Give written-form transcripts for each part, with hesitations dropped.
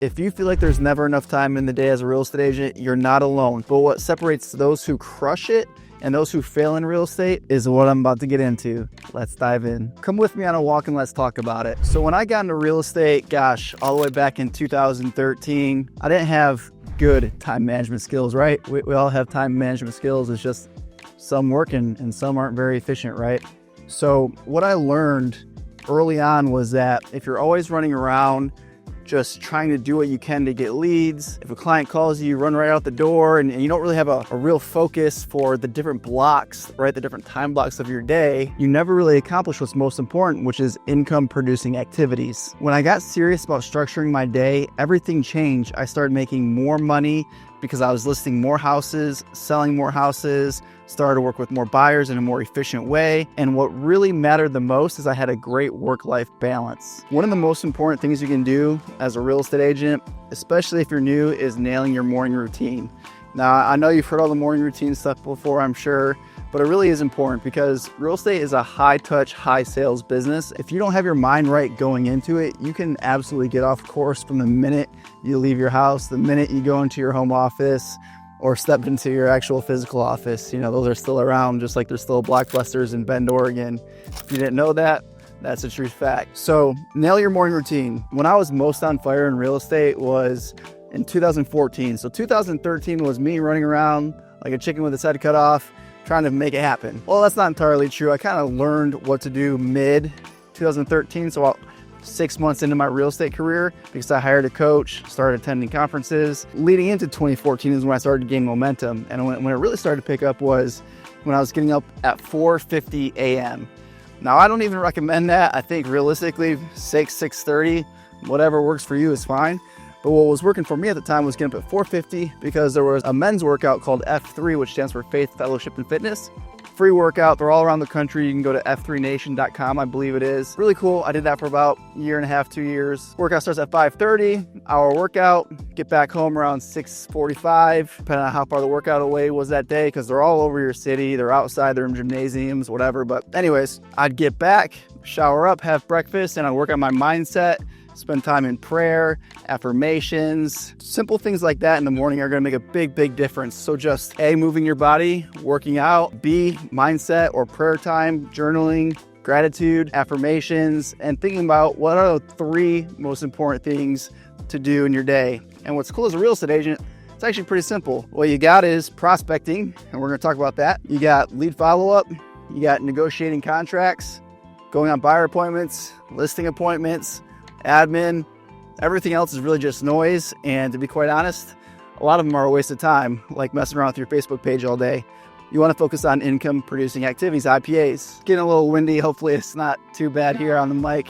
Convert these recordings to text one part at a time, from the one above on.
If you feel like there's never enough time in the day as a real estate agent, you're not alone. But what separates those who crush it and those who fail in real estate is what I'm about to get into. Let's dive in. Come with me on a walk and let's talk about it. So when I got into real estate, gosh, all the way back in 2013, I didn't have good time management skills, right? We all have time management skills. It's just some work and some aren't very efficient, right? So what I learned early on was that if you're always running around just trying to do what you can to get leads, if a client calls you, you run right out the door and you don't really have a real focus for the different blocks, right? The different time blocks of your day, you never really accomplish what's most important, which is income producing activities. When I got serious about structuring my day, everything changed. I started making more money because I was listing more houses, selling more houses, started to work with more buyers in a more efficient way. And what really mattered the most is I had a great work-life balance. One of the most important things you can do as a real estate agent, especially if you're new, is nailing your morning routine. Now, I know you've heard all the morning routine stuff before, I'm sure, but it really is important because real estate is a high touch, high sales business. If you don't have your mind right going into it, you can absolutely get off course from the minute you leave your house, the minute you go into your home office or step into your actual physical office. You know, those are still around, just like there's still Blockbusters in Bend, Oregon. If you didn't know that, that's a true fact. So nail your morning routine. When I was most on fire in real estate was in 2014. So 2013 was me running around like a chicken with its head cut off, trying to make it happen. Well, that's not entirely true. I kind of learned what to do mid 2013. So about 6 months into my real estate career, because I hired a coach, started attending conferences. Leading into 2014 is when I started to gain momentum. And when it really started to pick up was when I was getting up at 4:50 a.m. Now, I don't even recommend that. I think realistically, 6:30, whatever works for you is fine. But what was working for me at the time was getting up at 4:50 because there was a men's workout called F3, which stands for Faith, Fellowship, and Fitness. Free workout. They're all around the country. You can go to f3nation.com, I believe it is. Really cool. I did that for about a year and a half, 2 years. Workout starts at 5:30, hour workout. Get back home around 6:45, depending on how far the workout away was that day, because they're all over your city. They're outside, they're in gymnasiums, whatever. But anyways, I'd get back, shower up, have breakfast, and I'd work on my mindset. Spend time in prayer, affirmations, simple things like that in the morning are going to make a big difference. So just A, moving your body, working out, B, mindset or prayer time, journaling, gratitude, affirmations, and thinking about what are the 3 most important things to do in your day. And what's cool as a real estate agent, it's actually pretty simple. What you got is prospecting, and we're going to talk about that. You got lead follow-up, you got negotiating contracts, going on buyer appointments, listing appointments, admin. Everything else is really just noise, and to be quite honest, a lot of them are a waste of time, like messing around with your Facebook page all day. You want to focus on income producing activities, IPAs. Getting a little windy, hopefully it's not too bad here on the mic,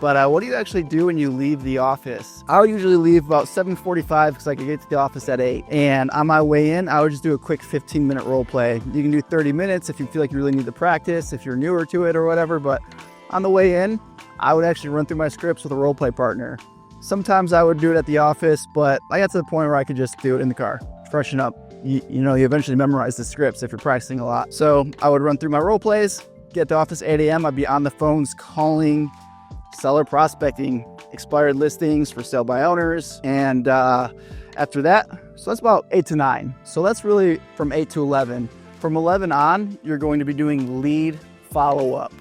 but what do you actually do when you leave the office? I would usually leave about 7:45 because I could get to the office at 8, and on my way in I would just do a quick 15-minute role play. You can do 30 minutes if you feel like you really need the practice, if you're newer to it or whatever, but on the way in I would actually run through my scripts with a role play partner. Sometimes I would do it at the office, but I got to the point where I could just do it in the car, freshen up. You eventually memorize the scripts if you're practicing a lot. So I would run through my role plays, get to office 8 a.m. I'd be on the phones calling, seller prospecting, expired listings for sale by owners. And after that, so that's about 8 to 9. So that's really from 8 to 11. From 11 on, you're going to be doing lead follow-up.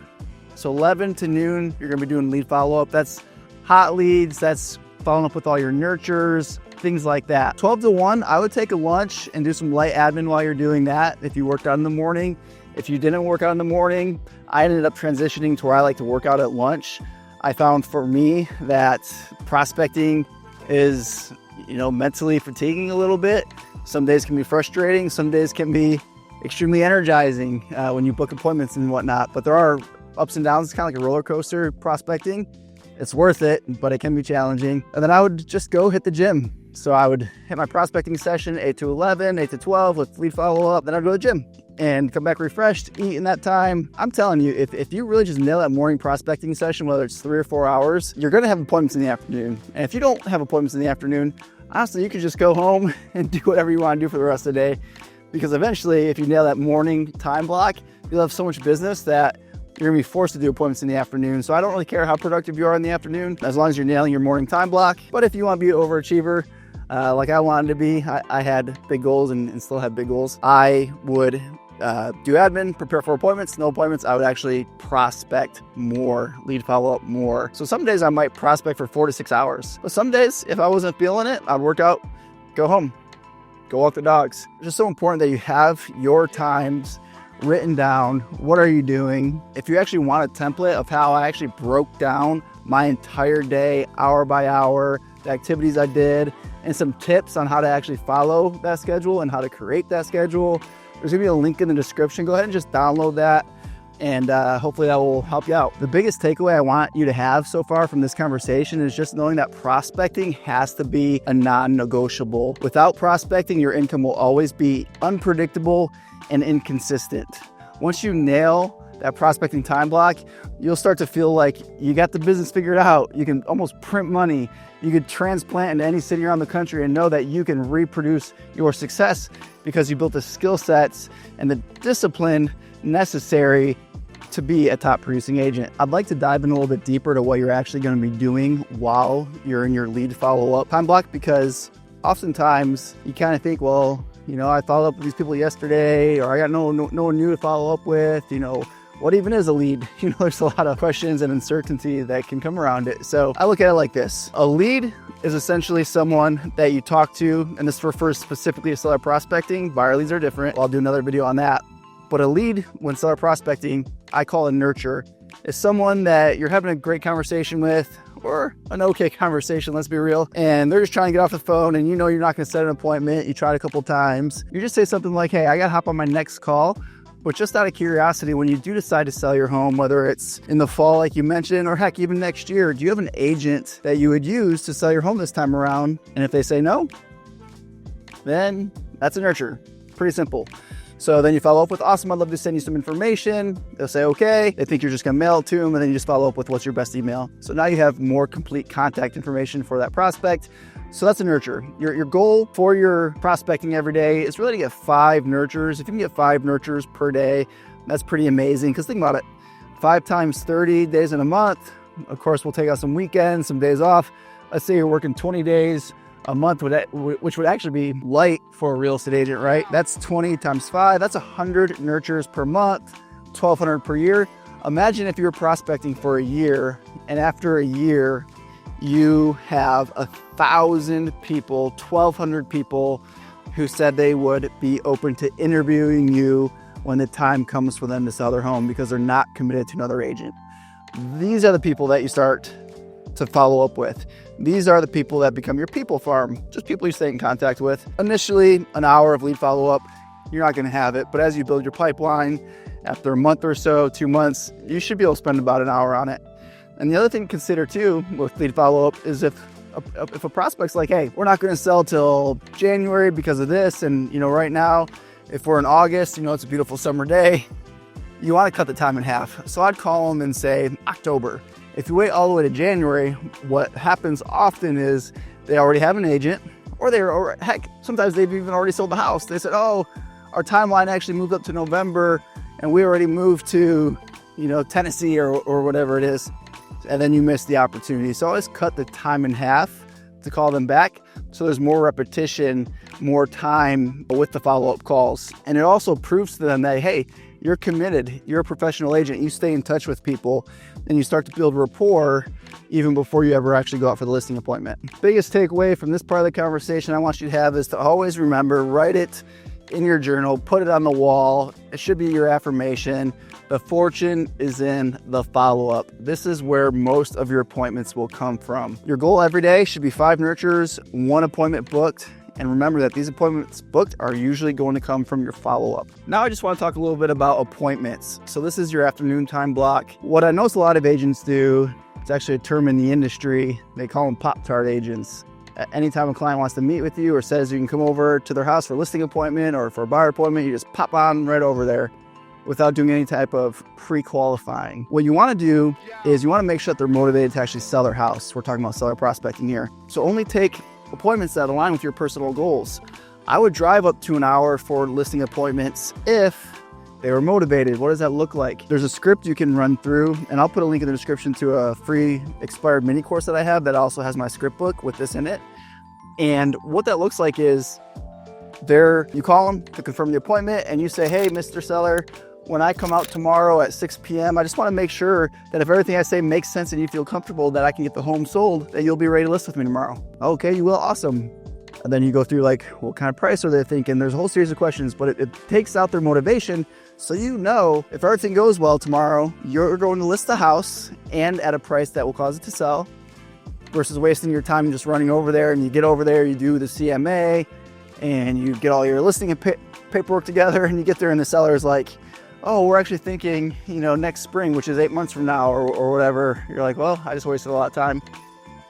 So 11 to noon, you're going to be doing lead follow-up. That's hot leads. That's following up with all your nurtures, things like that. 12 to 1, I would take a lunch and do some light admin while you're doing that if you worked out in the morning. If you didn't work out in the morning, I ended up transitioning to where I like to work out at lunch. I found for me that prospecting is, mentally fatiguing a little bit. Some days can be frustrating. Some days can be extremely energizing when you book appointments and whatnot. But there are ups and downs. It's kind of like a roller coaster prospecting. It's worth it, but it can be challenging. And then I would just go hit the gym. So I would hit my prospecting session 8 to 11, 8 to 12 with lead follow-up. Then I'd go to the gym and come back refreshed, eat in that time. I'm telling you, if you really just nail that morning prospecting session, whether it's 3 or 4 hours, you're going to have appointments in the afternoon. And if you don't have appointments in the afternoon, honestly, you could just go home and do whatever you want to do for the rest of the day. Because eventually, if you nail that morning time block, you'll have so much business that you're gonna be forced to do appointments in the afternoon. So I don't really care how productive you are in the afternoon, as long as you're nailing your morning time block. But if you want to be an overachiever, like I wanted to be, I had big goals and still have big goals. I would do admin, prepare for appointments. No appointments, I would actually prospect more, lead follow up more. So some days I might prospect for 4 to 6 hours. But some days, if I wasn't feeling it, I'd work out, go home, go walk the dogs. It's just so important that you have your times written down. What are you doing? If you actually want a template of how I actually broke down my entire day, hour by hour, the activities I did, and some tips on how to actually follow that schedule and how to create that schedule, there's gonna be a link in the description. Go ahead and just download that, and hopefully that will help you out. The biggest takeaway I want you to have so far from this conversation is just knowing that prospecting has to be a non-negotiable. Without prospecting, your income will always be unpredictable and inconsistent. Once you nail that prospecting time block, you'll start to feel like you got the business figured out. You can almost print money. You could transplant into any city around the country and know that you can reproduce your success because you built the skill sets and the discipline necessary to be a top producing agent. I'd like to dive in a little bit deeper to what you're actually going to be doing while you're in your lead follow-up time block, because oftentimes you kind of think, well, you know, I followed up with these people yesterday, or I got no one new to follow up with, you know, what even is a lead? You know, there's a lot of questions and uncertainty that can come around it. So I look at it like this. A lead is essentially someone that you talk to, and this refers specifically to seller prospecting. Buyer leads are different. I'll do another video on that. But a lead, when seller prospecting, I call a nurture, is someone that you're having a great conversation with, or an okay conversation, let's be real, and they're just trying to get off the phone, and you know you're not going to set an appointment. You tried a couple times. You just say something like, hey, I got to hop on my next call. But just out of curiosity, when you do decide to sell your home, whether it's in the fall like you mentioned, or heck, even next year, do you have an agent that you would use to sell your home this time around? And if they say no, then that's a nurture. Pretty simple. So then you follow up with, awesome, I'd love to send you some information. They'll say, okay. They think you're just gonna mail it to them, and then you just follow up with, what's your best email? So now you have more complete contact information for that prospect. So that's a nurture. Your goal for your prospecting every day is really to get 5 nurtures. If you can get 5 nurtures per day, that's pretty amazing. Because think about it, 5 times 30 days in a month. Of course, we'll take out some weekends, some days off. Let's say you're working 20 days a month, which would actually be light for a real estate agent, right? That's 20 times 5. That's 100 nurtures per month, 1,200 per year. Imagine if you were prospecting for a year, and after a year, you have 1,000 people, 1,200 people who said they would be open to interviewing you when the time comes for them to sell their home because they're not committed to another agent. These are the people that you start to follow up with. These are the people that become your people farm, just people you stay in contact with. Initially, an hour of lead follow-up, you're not gonna have it, but as you build your pipeline, after a month or so, 2 months, you should be able to spend about an hour on it. And the other thing to consider too with lead follow-up is if a prospect's like, hey, we're not going to sell till January because of this, and you know, right now, if we're in August, you know, it's a beautiful summer day, you want to cut the time in half. So I'd call them and say October. If you wait all the way to January, what happens often is they already have an agent, or heck, sometimes they've even already sold the house. They said, oh, our timeline actually moved up to November, and we already moved to, you know, Tennessee or whatever it is. And then you miss the opportunity. So always cut the time in half to call them back, so there's more repetition, more time with the follow-up calls. And it also proves to them that, hey, you're committed, you're a professional agent, you stay in touch with people, and you start to build rapport even before you ever actually go out for the listing appointment. Biggest takeaway from this part of the conversation I want you to have is to always remember, write it in your journal, put it on the wall. It should be your affirmation. The fortune is in the follow-up. This is where most of your appointments will come from. Your goal every day should be 5 nurtures, 1 appointment booked. And remember that these appointments booked are usually going to come from your follow-up. Now I just want to talk a little bit about appointments. So this is your afternoon time block. What I notice a lot of agents do, it's actually a term in the industry, they call them Pop-Tart agents. Anytime a client wants to meet with you or says you can come over to their house for a listing appointment or for a buyer appointment, you just pop on right over there without doing any type of pre-qualifying. What you want to do is you want to make sure that they're motivated to actually sell their house. We're talking about seller prospecting here. So only take appointments that align with your personal goals. I would drive up to an hour for listing appointments if They were motivated. What does that look like? There's a script you can run through, and I'll put a link in the description to a free expired mini course that I have that also has my script book with this in it. And what that looks like is you call them to confirm the appointment, and you say, hey, Mr. Seller, when I come out tomorrow at 6 p.m., I just want to make sure that if everything I say makes sense and you feel comfortable that I can get the home sold, that you'll be ready to list with me tomorrow. Okay, you will. Awesome. And then you go through like, what kind of price are they thinking? There's a whole series of questions, but it takes out their motivation. So you know, if everything goes well tomorrow, you're going to list the house and at a price that will cause it to sell, versus wasting your time and just running over there. And you get over there, you do the CMA, and you get all your listing and paperwork together, and you get there and the seller is like, oh, we're actually thinking, next spring, which is 8 months from now or whatever. You're like, well, I just wasted a lot of time.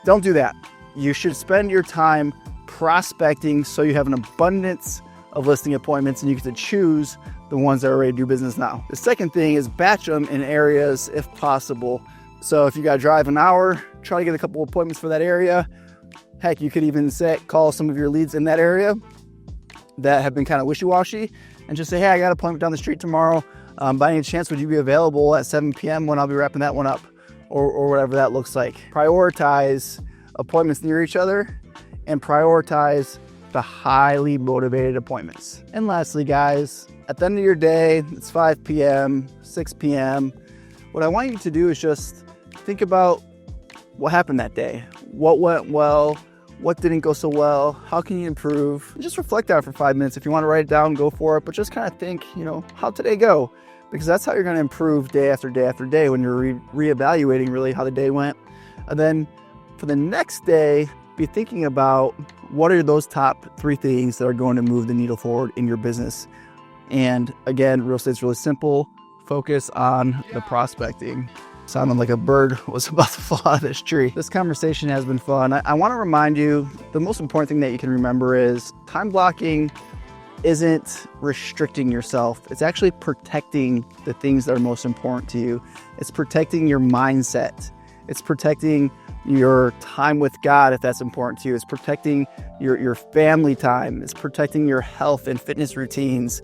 Don't do that. You should spend your time prospecting so you have an abundance of listing appointments and you get to choose the ones that are ready to do business now. The second thing is batch them in areas if possible. So if you got to drive an hour, try to get a couple appointments for that area. Heck, you could even call some of your leads in that area that have been kind of wishy-washy and just say, hey, I got an appointment down the street tomorrow. By any chance, would you be available at 7 p.m. when I'll be wrapping that one up, or whatever that looks like. Prioritize appointments near each other and prioritize the highly motivated appointments. And lastly, guys, at the end of your day, it's 5 p.m., 6 p.m. What I want you to do is just think about what happened that day. What went well? What didn't go so well? How can you improve? And just reflect on it for 5 minutes. If you want to write it down, go for it. But just kind of think, how'd today go? Because that's how you're going to improve day after day after day when you're reevaluating really how the day went. And then for the next day, be thinking about what are those top 3 things that are going to move the needle forward in your business. And again, real estate's really simple. Focus on the prospecting. Sounded like a bird was about to fall out of this tree. This conversation has been fun. I want to remind you, the most important thing that you can remember is time blocking isn't restricting yourself. It's actually protecting the things that are most important to you. It's protecting your mindset. It's protecting your time with God, if that's important to you. It's protecting your family time. It's protecting your health and fitness routines.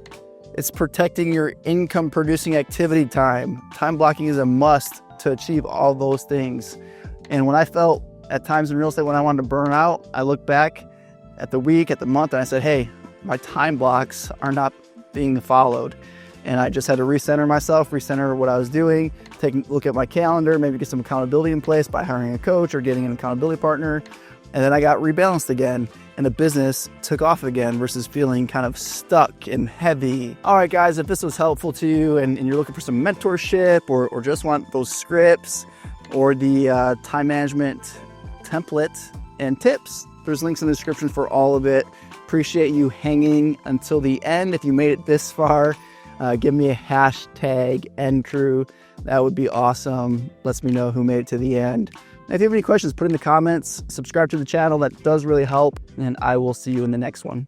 It's protecting your income producing activity time. Time blocking is a must to achieve all those things. And when I felt at times in real estate when I wanted to burn out, I looked back at the week, at the month, and I said, hey, my time blocks are not being followed. And I just had to recenter myself, recenter what I was doing, take a look at my calendar, maybe get some accountability in place by hiring a coach or getting an accountability partner. And then I got rebalanced again and the business took off again versus feeling kind of stuck and heavy. All right, guys, if this was helpful to you and you're looking for some mentorship or just want those scripts or the time management template and tips, there's links in the description for all of it. Appreciate you hanging until the end. If you made it this far, give me a hashtag #EndCrew. That would be awesome. Lets me know who made it to the end. Now, if you have any questions, put in the comments, subscribe to the channel. That does really help. And I will see you in the next one.